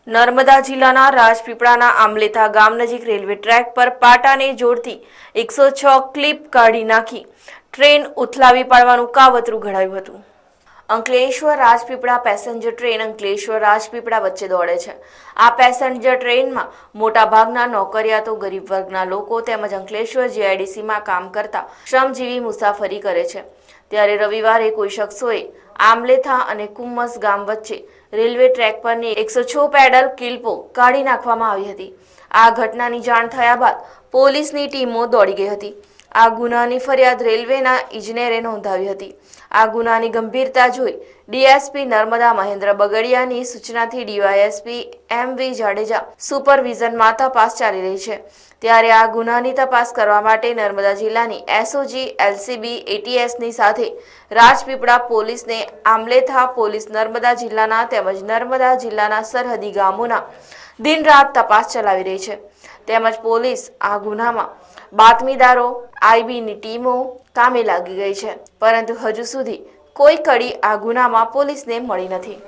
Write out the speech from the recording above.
નર્મદા જિલ્લાના રાજપીપળાના આંબલેથા ગામ નજીક રેલવે ટ્રેક પર પાટાને જોડતી 106 ક્લિપ કાઢી નાખી ટ્રેન ઉથલાવી પાડવાનું કાવતરું ઘડાયું હતું। અંકલેશ્વર રાજપીપળા પેસેન્જર ટ્રેન અંકલેશ્વર રાજપીપળા વચ્ચે દોડે છે। આ પેસેન્જર ટ્રેનમાં મોટાભાગના નોકરિયાતો ગરીબ વર્ગના લોકો તેમજ અંકલેશ્વર જીઆઈડીસીમાં કામ કરતા શ્રમજીવી મુસાફરી કરે છે। ત્યારે રવિવારે કોઈ શખ્સોએ આંબલેથા અને કુમ્મસ ગામ વચ્ચે રેલવે ટ્રેક પરની 106 પેડલ ક્લિપો કાઢી નાખવામાં આવી હતી। આ ઘટનાની જાણ થયા બાદ પોલીસની ટીમો દોડી ગઈ હતી। આ ગુનાની ફરિયાદ રેલવેના ઇજનેરે નોંધાવી હતી। આ ગુનાની ગંભીરતા જોઈ ડીએસપી નર્મદા મહેન્દ્ર બગડિયાની સૂચનાથી ડીવાયએસપી એમવી જાડેજા સુપરવિઝનમાં તપાસ ચાલી રહી છે। ત્યારે આ ગુનાની તપાસ કરવા માટે નર્મદા જિલ્લાની એસઓજી એલસીબી એટીએસની સાથે રાજપીપળા પોલીસને આંબલેથા પોલીસ નર્મદા જિલ્લાના તેમજ નર્મદા જિલ્લાના સરહદી ગામોના દિન રાત તપાસ ચલાવી રહી છે। તેમજ પોલીસ આ ગુનામાં બાતમીદારો આઈબીની ટીમો કામે લાગી ગઈ છે, પરંતુ હજુ સુધી કોઈ કડી આ ગુનામાં પોલીસને મળી નથી।